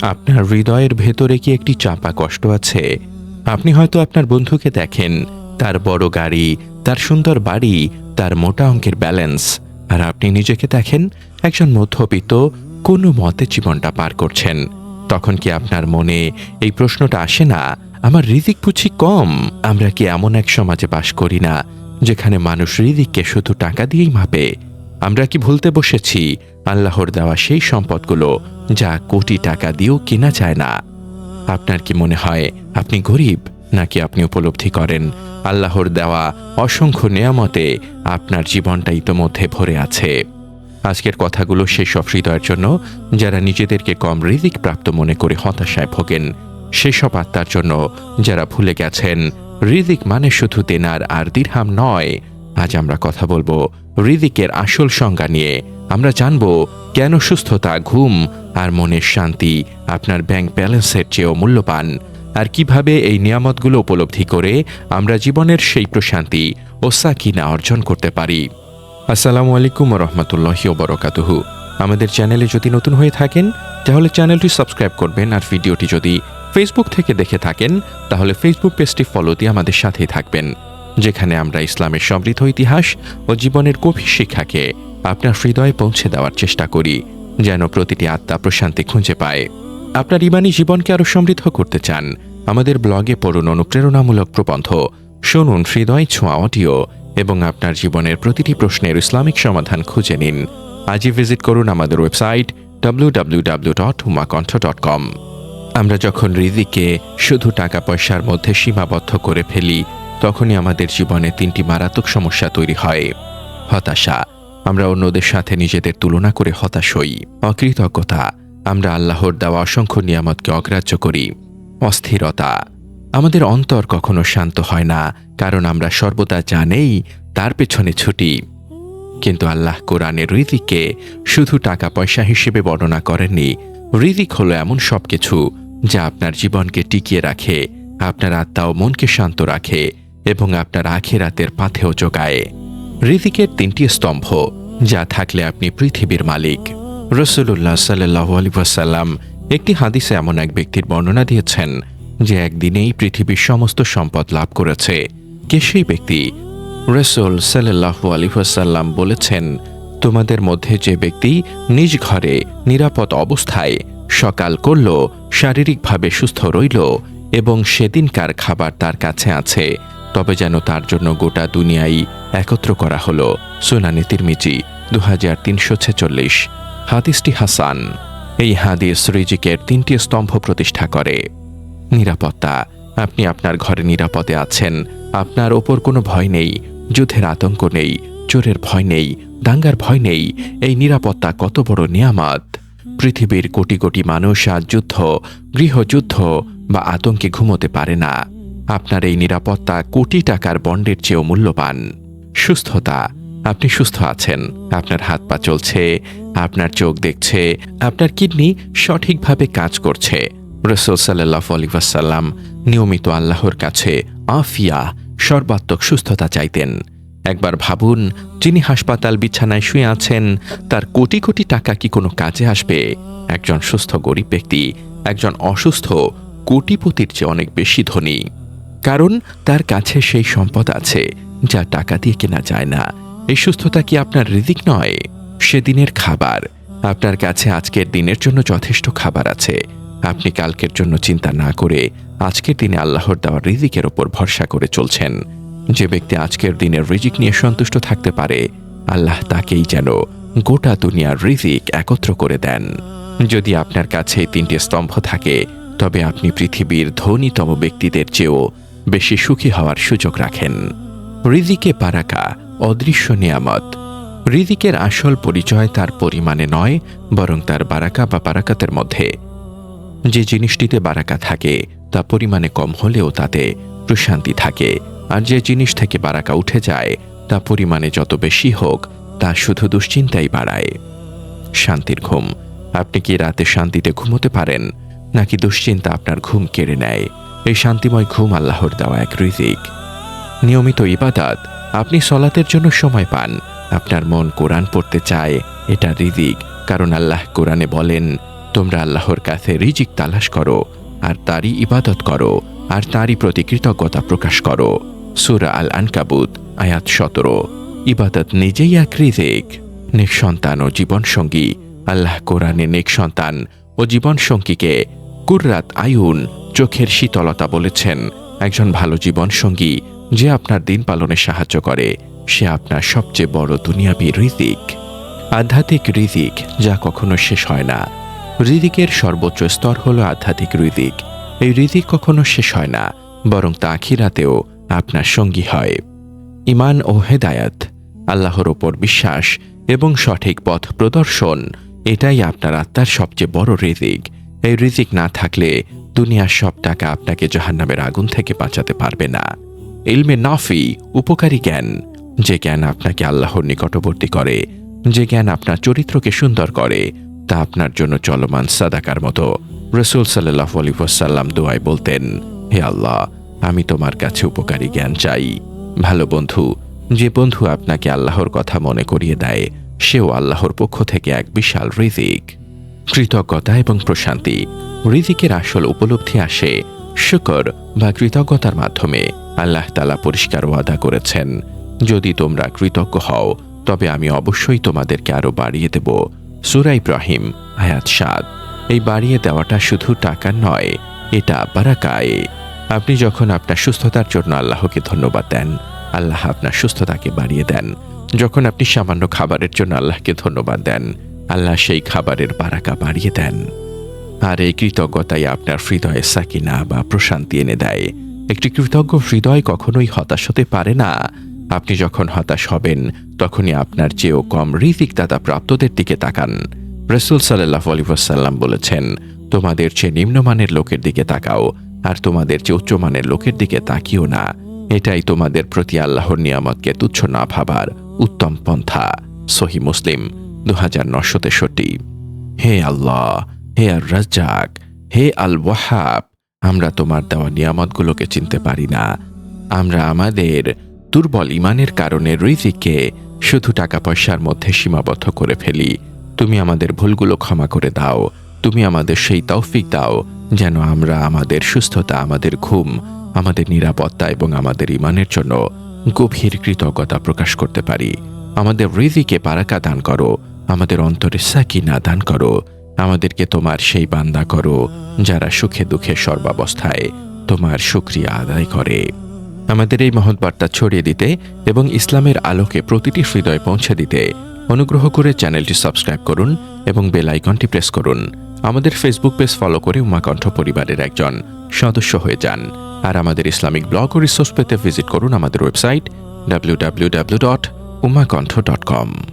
আপনার হৃদয়ের ভেতরে কি একটি চাপা কষ্ট আছে? আপনি হয়তো আপনার বন্ধুকে দেখেন, তার বড় গাড়ি, তার সুন্দর বাড়ি, তার মোটা অঙ্কের ব্যালেন্স, আর আপনি নিজেকে দেখেন একজন মধ্যবিত্ত, কোনো মতে জীবনটা পার করছেন। তখন কি আপনার মনে এই প্রশ্নটা আসে না, আমার রিজিক বুঝি কম? আমরা কি এমন এক সমাজে বাস করি না যেখানে মানুষ রিজিককে শুধু টাকা দিয়েই মাপে? আমরা কি ভুলতে বসেছি আল্লাহর দেওয়া সেই সম্পদগুলো যা কোটি টাকা দিয়েও কেনা যায় না? আপনার কি মনে হয় আপনি গরিব, নাকি আপনি উপলব্ধি করেন আল্লাহর দেওয়া অসংখ্য নেয়ামতে আপনার জীবনটা ইতোমধ্যে ভরে আছে? আজকের কথাগুলো সেসব হৃদয়ের জন্য যারা নিজেদেরকে কম রিজিক প্রাপ্ত মনে করে হতাশায় ভোগেন, সেসব আত্মার জন্য যারা ভুলে গেছেন রিজিক মানে শুধু দেনার আর দিরহাম নয়। আজ আমরা কথা বলবো রিজিকের আসল সংজ্ঞা নিয়ে। আমরা জানব কেন সুস্থতা, ঘুম আর মনের শান্তি আপনার ব্যাংক ব্যালেন্সের চেয়েও মূল্যবান, আর কিভাবে এই নিয়ামতগুলো উপলব্ধি করে আমরা জীবনের সেই প্রশান্তি ও সাকিনা অর্জন করতে পারি। আসসালামু আলাইকুম রহমতুল্লাহি ওয়া বারাকাতুহু। আমাদের চ্যানেলে যদি নতুন হয়ে থাকেন তাহলে চ্যানেলটি সাবস্ক্রাইব করবেন, আর ভিডিওটি যদি ফেসবুক থেকে দেখে থাকেন তাহলে ফেসবুক পেজটি ফলো দিয়ে আমাদের সাথেই থাকবেন, যেখানে আমরা ইসলামের সমৃদ্ধ ইতিহাস ও জীবনের গভীর শিক্ষাকে আপনার হৃদয়ে পৌঁছে দেওয়ার চেষ্টা করি, যেন প্রতিটি আত্মা প্রশান্তি খুঁজে পায়। আপনার ইমানি জীবনকে আরও সমৃদ্ধ করতে চান? আমাদের ব্লগে পড়ুন অনুপ্রেরণামূলক প্রবন্ধ, শুনুন হৃদয় ছোঁয়া অডিও এবং আপনার জীবনের প্রতিটি প্রশ্নের ইসলামিক সমাধান খুঁজে নিন। আজই ভিজিট করুন আমাদের ওয়েবসাইট www.humakonth.com। আমরা যখন রিজিককে শুধু টাকা পয়সার মধ্যে সীমাবদ্ধ করে ফেলি, তখনই আমাদের জীবনে তিনটি মারাত্মক সমস্যা তৈরি হয়। হতাশা, আমরা অন্যদের সাথে নিজেদের তুলনা করে হতাশ হই। অকৃতজ্ঞতা, আমরা আল্লাহর দেওয়া অসংখ্য নিয়ামতকে অগ্রাহ্য করি। অস্থিরতা, আমাদের অন্তর কখনো শান্ত হয় না, কারণ আমরা সর্বদা জানেই তার পেছনে ছুটি। কিন্তু আল্লাহ কোরআনের রিজিককে শুধু টাকা পয়সা হিসেবে বর্ণনা করেননি। রিজিক হলো এমন সব কিছু যা আপনার জীবনকে টিকিয়ে রাখে, আপনার আত্মা ও মনকে শান্ত রাখে এবং আপনার আখিরাতের পাথেও যোগায়। রিজিকের তিনটি স্তম্ভ যা থাকলে আপনি পৃথিবীর মালিক। রাসূলুল্লাহ সাল্লাল্লাহু আলাইহি ওয়াসাল্লাম একটি হাদিসে এমন এক ব্যক্তির বর্ণনা দিয়েছেন যে একদিনেই পৃথিবীর সমস্ত সম্পদ লাভ করেছে। কে সেই ব্যক্তি? রাসূল সাল্লাল্লাহু আলাইহি ওয়াসাল্লাম বলেছেন, তোমাদের মধ্যে যে ব্যক্তি নিজ ঘরে নিরাপদ অবস্থায় সকাল করল, শারীরিকভাবে সুস্থ রইল এবং সেদিনকার খাবার তার কাছে আছে, তবে যেন তার জন্য গোটা দুনিয়াই একত্র করা হলো। সুনানে তিরমিজি 2346। হাদিসটি হাসান। এই হাদিস রিজিকের তিনটি স্তম্ভ প্রতিষ্ঠা করে। নিরাপত্তা, আপনি আপনার ঘরে নিরাপদে আছেন, আপনার ওপর কোনো ভয় নেই, যুদ্ধের আতঙ্ক নেই, চোরের ভয় নেই, দাঙ্গার ভয় নেই। এই নিরাপত্তা কত বড় নিয়ামত! পৃথিবীর কোটি কোটি মানুষ আজ যুদ্ধ, গৃহযুদ্ধ বা আতঙ্কে ঘুমোতে পারে না। আপনার এই নিরাপত্তা কোটি টাকার বন্ডের চেয়েও মূল্যবান। সুস্থতা, আপনি সুস্থ আছেন, আপনার হাত পা চলছে, আপনার চোখ দেখছে, আপনার কিডনি সঠিকভাবে কাজ করছে। রাসূল সাল্লাল্লাহু আলাইহি ওয়াসাল্লাম নিয়মিত আল্লাহর কাছে আফিয়া, সর্বাত্মক সুস্থতা চাইতেন। একবার ভাবুন, যিনি হাসপাতাল বিছানায় শুয়ে আছেন, তার কোটি কোটি টাকা কি কোনো কাজে আসবে? একজন সুস্থ গরিব ব্যক্তি একজন অসুস্থ কোটিপতির চেয়ে অনেক বেশি ধনী, কারণ তার কাছে সেই সম্পদ আছে যা টাকা দিয়ে কেনা যায় না। এই সুস্থতা কি আপনার রিজিক নয়? সেদিনের খাবার, আপনার কাছে আজকের দিনের জন্য যথেষ্ট খাবার আছে। আপনি কালকের জন্য চিন্তা না করে আজকের দিনে আল্লাহর দেওয়া রিজিকের ওপর ভরসা করে চলছেন। যে ব্যক্তি আজকের দিনের রিজিক নিয়ে সন্তুষ্ট থাকতে পারে, আল্লাহ তাকেই যেন গোটা দুনিয়ার রিজিক একত্র করে দেন। যদি আপনার কাছে তিনটি স্তম্ভ থাকে, তবে আপনি পৃথিবীর ধনীতম ব্যক্তিদের চেয়েও বেশি সুখী হওয়ার সুযোগ রাখেন। রিজিকে বারাকা, অদৃশ্য নিয়ামত। রিজিকের আসল পরিচয় তার পরিমাণে নয়, বরং তার বারাকা বা বারাকাতের মধ্যে। যে জিনিসটিতে বারাকা থাকে তা পরিমাণে কম হলেও তাতে প্রশান্তি থাকে, আর যে জিনিস থেকে বারাকা উঠে যায় তা পরিমাণে যত বেশি হোক তা শুধু দুশ্চিন্তাই বাড়ায়। শান্তির ঘুম, আপনি কি রাতে শান্তিতে ঘুমোতে পারেন, নাকি দুশ্চিন্তা আপনার ঘুম কেড়ে নেয়? এই শান্তিময় ঘুম আল্লাহর দেওয়া এক রিজিক। নিয়মিত ইবাদত, আপনি সলাতের জন্য সময় পান, আপনার মন কোরআন পড়তে চায়, এটা রিজিক। কারণ আল্লাহ কোরআনে বলেন, তোমরা আল্লাহর কাছে রিজিক তালাশ করো আর তারই ইবাদত করো আর তারই প্রতি কৃতজ্ঞতা প্রকাশ করো। সূরা আল আনকাবুত আয়াত 17। ইবাদত নিজেই এক রিজিক। নেক সন্তান ও জীবনসঙ্গী। আল্লাহ কোরআনে নেক সন্তান ও জীবনসঙ্গীকে কুররাত আয়ুন, চোখের শীতলতা বলেছেন। একজন ভালো জীবনসঙ্গী যে আপনার দিন পালনে সাহায্য করে, সে আপনার সবচেয়ে বড় দুনিয়াবী রিজিক। আধ্যাত্মিক রিজিক যা কখনো শেষ হয় না। রিজিকের সর্বোচ্চ স্তর হলো আধ্যাত্মিক রিজিক। এই রিজিক কখনো শেষ হয় না, বরং তা আখিরাতেও আপনার সঙ্গী হয়। ঈমান ও হেদায়াত, আল্লাহর ওপর বিশ্বাস এবং সঠিক পথ প্রদর্শন, এটাই আপনার আত্মার সবচেয়ে বড় রিজিক। এই রিজিক না থাকলে দুনিয়ার সব টাকা আপনাকে জাহান্নামের আগুন থেকে বাঁচাতে পারবে না। ইলমে নাফি, উপকারী জ্ঞান, যে জ্ঞান আপনাকে আল্লাহর নিকটবর্তী করে, যে জ্ঞান আপনার চরিত্রকে সুন্দর করে, তা আপনার জন্য চলমান সাদাকার মতো। রাসূল সাল্লাল্লাহু আলাইহি ওয়াসাল্লাম দোয়ায় বলতেন, হে আল্লাহ, আমি তোমার কাছে উপকারী জ্ঞান চাই। ভালো বন্ধু, যে বন্ধু আপনাকে আল্লাহর কথা মনে করিয়ে দেয়, সেও আল্লাহর পক্ষ থেকে এক বিশাল রিজিক। কৃতজ্ঞতা এবং প্রশান্তি, রিজিকের আসল উপলব্ধি আসে শুকর বা কৃতজ্ঞতার মাধ্যমে। আল্লাহ তাআলা পরিষ্কার ওয়াদা করেছেন, যদি তোমরা কৃতজ্ঞ হও তবে আমি অবশ্যই তোমাদেরকে আরো বাড়িয়ে দেব। সূরা ইব্রাহিম আয়াত 7। এই বাড়িয়ে দেওয়াটা শুধু টাকা নয়, এটা বারাকায়ে। আপনি যখন আপনার সুস্থতার জন্য আল্লাহকে ধন্যবাদ দেন, আল্লাহ আপনার সুস্থতাকে বাড়িয়ে দেন। যখন আপনি সামান্য খাবারের জন্য আল্লাহকে ধন্যবাদ দেন, আল্লাহ সেই খাবারের বারাকা বাড়িয়ে দেন। আর এই কৃতজ্ঞতাই আপনার হৃদয়ে সাকিনা বা প্রশান্তি এনে দেয়। একটি কৃতজ্ঞ হৃদয় কখনোই হতাশ হতে পারে না। আপনি যখন হতাশ হবেন, তখনই আপনার চেয়েও কম রিজিকদাতা প্রাপ্তদের দিকে তাকান। রাসূল সাল্লাল্লাহু আলাইহি ওয়াসাল্লাম বলেছেন, তোমাদের চেয়ে নিম্নমানের লোকের দিকে তাকাও, আর তোমাদের চেয়ে উচ্চমানের লোকের দিকে তাকিও না। এটাই তোমাদের প্রতি আল্লাহর নিয়ামতকে তুচ্ছ না ভাবার উত্তম পন্থা। সহিহ মুসলিম 2963। হে আল্লাহ, হে আর রাজ্জাক, হে আল ওয়াহাব, আমরা তোমার দেওয়া নিয়ামতগুলোকে চিনতে পারি না। আমরা আমাদের দুর্বল ঈমানের কারণে রিজিককে শুধু টাকা পয়সার মধ্যে সীমাবদ্ধ করে ফেলি। তুমি আমাদের ভুলগুলো ক্ষমা করে দাও। তুমি আমাদের সেই তৌফিক দাও যেন আমরা আমাদের সুস্থতা, আমাদের ঘুম, আমাদের নিরাপত্তা এবং আমাদের ঈমানের জন্য গভীর কৃতজ্ঞতা প্রকাশ করতে পারি। আমাদের রিজিকে বারাকা দান করো, আমাদের অন্তরে সাকিনা দান করো। আমাদেরকে তোমার সেই বান্দা করো যারা সুখে দুঃখে সর্বাবস্থায় তোমার শুকরিয়া আদায় করে। আমাদের এই মহৎ বার্তা ছড়িয়ে দিতে এবং ইসলামের আলোকে প্রতিটি হৃদয়ে পৌঁছে দিতে অনুগ্রহ করে চ্যানেলটি সাবস্ক্রাইব করুন এবং বেল আইকনটি প্রেস করুন। আমাদের ফেসবুক পেজ ফলো করে উম্মাকণ্ঠ পরিবারের একজন সদস্য হয়ে যান। আর আমাদের ইসলামিক ব্লগ ও রিসোর্স পেতে ভিজিট করুন আমাদের ওয়েবসাইট www.ummakantho.com।